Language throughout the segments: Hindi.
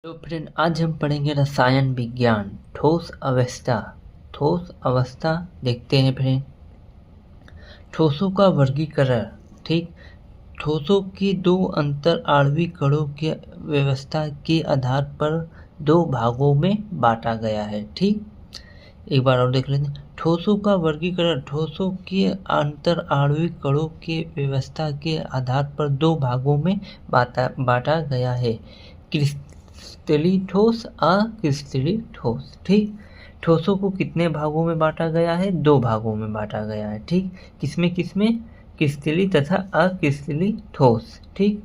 तो फ्रेंड आज हम पढ़ेंगे रसायन विज्ञान ठोस अवस्था। ठोस अवस्था देखते हैं फ्रेंड। ठोसों का वर्गीकरण। ठीक, ठोसों के दो अंतर आणविक कणों की व्यवस्था के आधार पर दो भागों में बांटा गया है। ठीक, एक बार और देख लेते हैं। ठोसों का वर्गीकरण। ठोसों के अंतर आणविक कणों की व्यवस्था के आधार पर दो भागों में बांटा गया है, क्रिस्टलीय ठोस, अक्रिस्टलीय ठोस। ठीक, ठोसों को कितने भागों में बांटा गया है? दो भागों में बांटा गया है। ठीक, किसमें किसमें? क्रिस्टलीय तथा अक्रिस्टलीय ठोस। ठीक,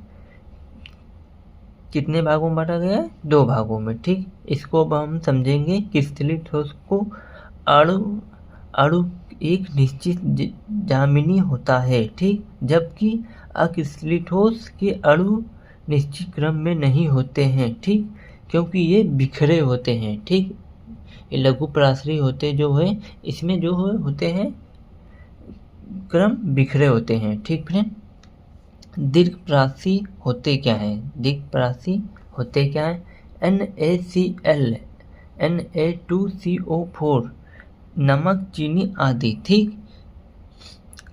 कितने भागों में बांटा गया है? दो भागों में। ठीक, इसको अब हम समझेंगे। क्रिस्टलीय ठोस को अणु एक निश्चित जामिनी होता है। ठीक, जबकि अक्रिस्टलीय ठोस के अणु निश्चित क्रम में नहीं होते हैं। ठीक, क्योंकि ये बिखरे होते हैं। ठीक, ये लघु पराश्रयी होते जो है, इसमें जो होते हैं क्रम बिखरे होते हैं। ठीक फ्रेंड, दीर्घ पराश्रयी होते क्या हैं? दीर्घ पराश्रयी होते क्या हैं? NaCl, Na2CO4, नमक, चीनी आदि। ठीक,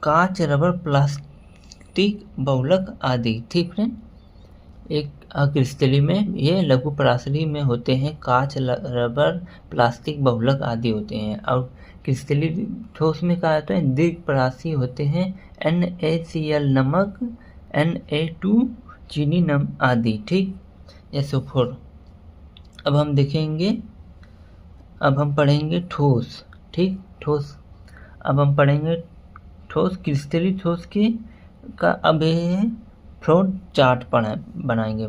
कांच, रबर, प्लास्टिक, बहुलक आदि। ठीक फ्रेंड, एक अक्रिस्टलीय में ये लघु पराश्रयी में होते हैं, कांच, रबर, प्लास्टिक, बहुलक आदि होते हैं। और क्रिस्टलीय ठोस में क्या होते हैं? दीर्घ पराश्रयी होते हैं, NaCl नमक, Na2 चीनी आदि। ठीक, SO4। अब हम देखेंगे, अब हम पढ़ेंगे ठोस। ठीक, ठोस, अब हम पढ़ेंगे ठोस। क्रिस्टलीय ठोस के का अब ये फ्लोट चार्ट बनाएंगे।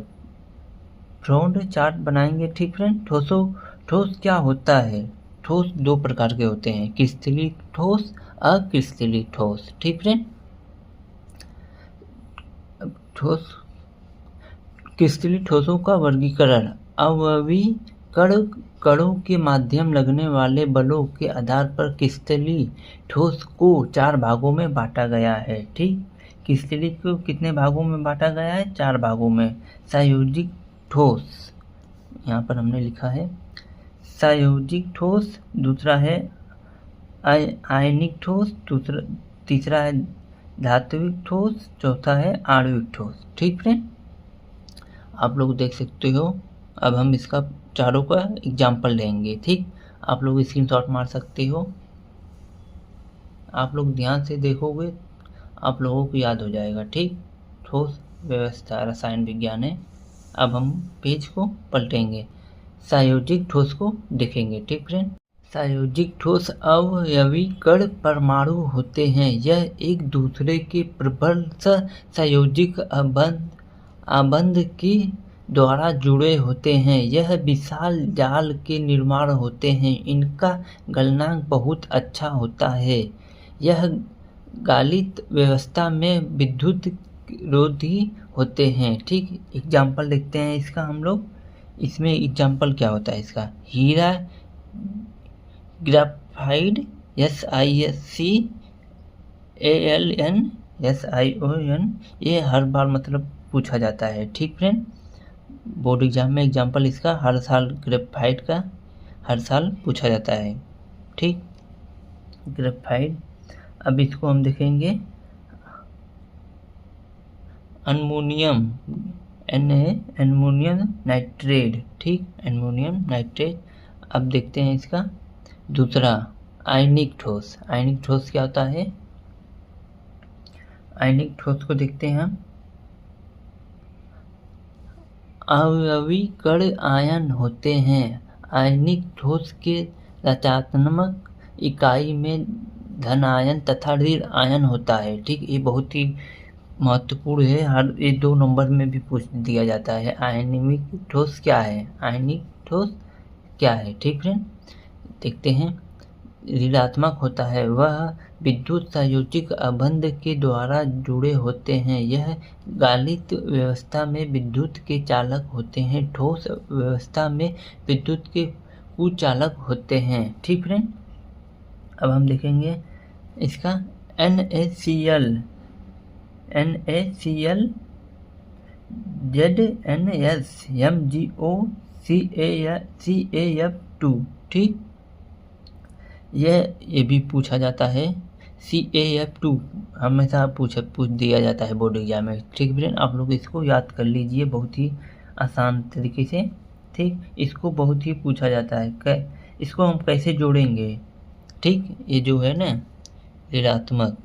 फ्लोट चार्ट बनाएंगे। ठीक फ्रेंड, ठोस क्या होता है? ठोस दो प्रकार के होते हैं, क्रिस्टलीय ठोस, अक्रिस्टलीय ठोस। ठीक फ्रेंड, ठोस क्रिस्टलीय ठोसों का वर्गीकरण। अवयवी कणों के माध्यम लगने वाले बलों के आधार पर क्रिस्टलीय ठोस को चार भागों में बांटा गया है। ठीक, क्रिस्टलीय को कितने भागों में बांटा गया है? चार भागों में। संयोजिक ठोस, यहाँ पर हमने लिखा है संयोजिक ठोस, दूसरा है आयनिक ठोस, तीसरा है धात्विक ठोस, चौथा है आणविक ठोस। ठीक फ्रेंड, आप लोग देख सकते हो। अब हम इसका चारों का एग्जाम्पल लेंगे। ठीक, आप लोग स्क्रीनशॉट मार सकते हो। आप लोग ध्यान से देखोगे, आप लोगों को याद हो जाएगा। ठीक, ठोस व्यवस्था रसायन विज्ञान है। अब हम पेज को पलटेंगे, संयोजिक ठोस को देखेंगे। ठीक फ्रेंड, संयोजिक ठोस अवयवी कण परमाणु होते हैं। यह एक दूसरे के प्रबल संयोजिक आबंध के द्वारा जुड़े होते हैं। यह विशाल जाल के निर्माण होते हैं। इनका गलनांक बहुत अच्छा होता है। यह गलित व्यवस्था में विद्युत रोधी होते हैं। ठीक, एग्जाम्पल देखते हैं इसका हम लोग। इसमें एग्जाम्पल क्या होता है इसका? हीरा, ग्रेफाइट, SiCalN, SiON, ये हर बार मतलब पूछा जाता है। ठीक फ्रेंड, बोर्ड एग्जाम में एग्जाम्पल इसका हर साल ग्रेफाइट का हर साल पूछा जाता है। ठीक, ग्रेफाइट। अब इसको हम देखेंगे अमोनियम, एमोनियम नाइट्रेट। ठीक, एमोनियम नाइट्रेट। अब देखते हैं इसका दूसरा आयनिक ठोस। आयनिक ठोस क्या होता है? आयनिक ठोस को देखते हैं हम। अवयवी कण आयन होते हैं। आयनिक ठोस के रचनात्मक इकाई में धन आयन तथा ऋण आयन होता है। ठीक, ये बहुत ही महत्वपूर्ण है, हर ये 2 नंबर में भी पूछ दिया जाता है। आयनिक ठोस क्या है? आयनिक ठोस क्या है? ठीक फ्रेंड, देखते हैं। ऋणात्मक होता है, वह विद्युत संयोजिक आबंध के द्वारा जुड़े होते हैं। यह गलित व्यवस्था में विद्युत के चालक होते हैं। ठोस व्यवस्था में विद्युत के कुचालक होते हैं। ठीक फ्रेंड, अब हम देखेंगे इसका NaCl, ZnS, MgO, CaF2, ठीक। ये भी पूछा जाता है। CaF2 हमेशा पूछ दिया जाता है बोर्ड एग्जाम में, ठीक फ्रेंड। आप लोग इसको याद कर लीजिए बहुत ही आसान तरीके से, ठीक। इसको बहुत ही पूछा जाता है। इसको हम कैसे जोड़ेंगे, ठीक। ये जो है ना ऋणात्मक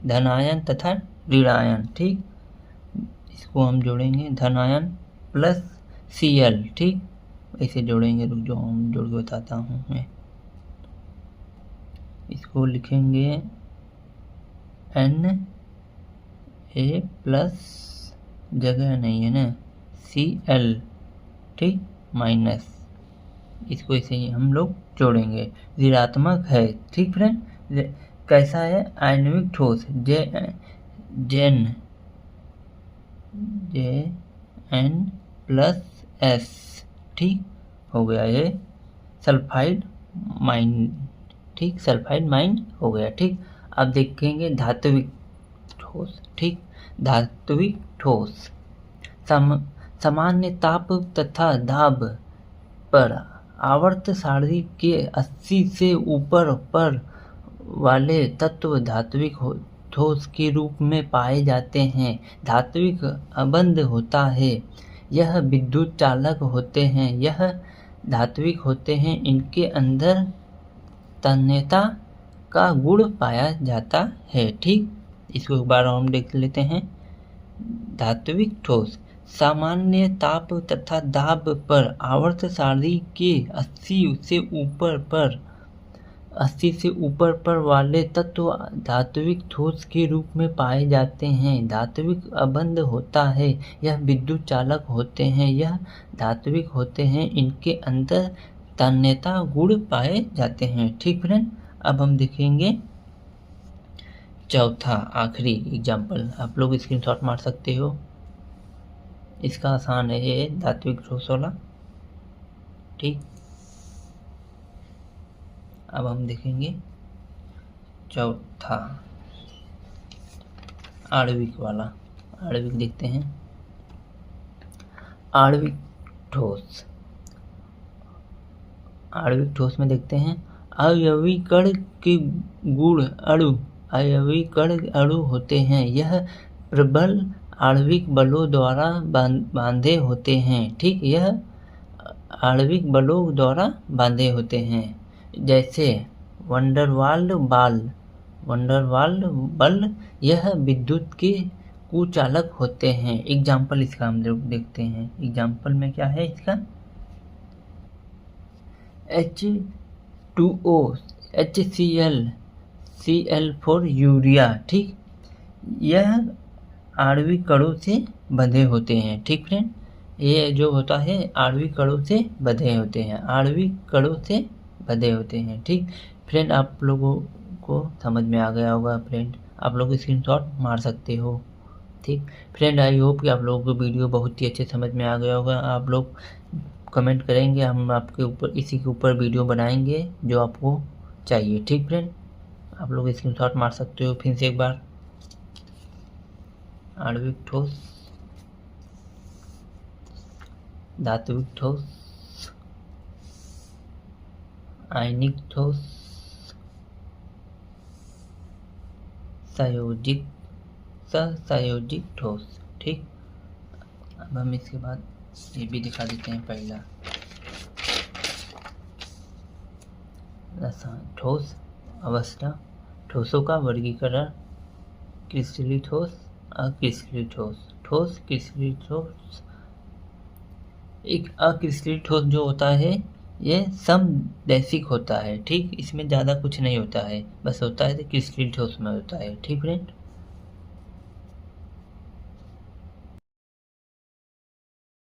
धनायन तथा ऋणायन, ठीक। इसको हम जोड़ेंगे धनायन प्लस Cl, ठीक। ऐसे जोड़ेंगे, रुक जाओ हम जोड़ के बताता हूँ मैं। इसको लिखेंगे Na प्लस, जगह नहीं है ना, Cl, ठीक, माइनस। इसको ऐसे ही हम लोग जोड़ेंगे, ऋणात्मक है, ठीक फ्रेंड। कैसा है, आयनिक ठोस Jn प्लस S, ठीक हो गया ये सल्फाइड माइन, ठीक, सल्फाइड माइन हो गया, ठीक। अब देखेंगे धात्विक ठोस, ठीक। धात्विक ठोस सामान्य ताप तथा दाब पर आवर्त सारणी के 80 से ऊपर पर वाले तत्व धात्विक ठोस के रूप में पाए जाते हैं। धात्विक अबंध होता है, यह विद्युत चालक होते हैं, यह धात्विक होते हैं, इनके अंदर तन्यता का गुण पाया जाता है, ठीक। इसको एक बार हम देख लेते हैं। धात्विक ठोस सामान्य ताप तथा दाब पर आवर्त सारणी के 80 से ऊपर पर वाले तत्व धात्विक ठोस के रूप में पाए जाते हैं। धात्विक अबंध होता है, यह विद्युत चालक होते हैं, यह धात्विक होते हैं, इनके अंदर तन्यता गुण पाए जाते हैं, ठीक फ्रेंड। अब हम देखेंगे चौथा आखिरी एग्जाम्पल, आप लोग स्क्रीनशॉट मार सकते हो, इसका आसान है ये धात्विक ठोस वाला, ठीक। अब हम देखेंगे चौथा आणविक वाला। आणविक देखते हैं, आणविक ठोस। आणविक ठोस में देखते हैं अयवीकरण के गुण अयवीकरण अणु होते हैं, यह प्रबल आणविक बलों द्वारा बांधे होते हैं, ठीक। यह आणविक बलों द्वारा बांधे होते हैं, जैसे वंडरवाल्ड बल, यह विद्युत के कुचालक होते हैं। एग्जाम्पल इसका हम लोग देखते हैं। एग्जाम्पल में क्या है इसका, H2O HCl Cl4 यूरिया, ठीक। यह आणविक कणों से बंधे होते हैं, ठीक फ्रेंड। ये जो होता है आणविक कणों से बंधे होते हैं, आणविक कणों से बंधे होते हैं, ठीक फ्रेंड। आप लोगों को समझ में आ गया होगा फ्रेंड, आप लोग स्क्रीनशॉट मार सकते हो, ठीक फ्रेंड। आई होप कि आप लोगों को वीडियो बहुत ही अच्छे समझ में आ गया होगा। आप लोग कमेंट करेंगे, हम आपके ऊपर इसी के ऊपर वीडियो बनाएंगे जो आपको चाहिए, ठीक फ्रेंड। आप लोग स्क्रीनशॉट मार सकते हो। फिर से एक बार, आणविक ठोस, धात्विक ठोस, आयनिक ठोस, सहसंयोजिक ठोस, ठीक। अब हम इसके बाद ये भी दिखा देते हैं। पहला ठोस अवस्था, ठोसों का वर्गीकरण, क्रिस्टलीय ठोस, अक्रिस्टलीय ठोस। ठोस क्रिस्टलीय ठोस, एक अक्रिस्टलीय ठोस जो होता है ये समदैशिक होता है, ठीक। इसमें ज़्यादा कुछ नहीं होता है, बस होता है क्रिस्टलीय ठोस में होता है, ठीक फ्रेंड।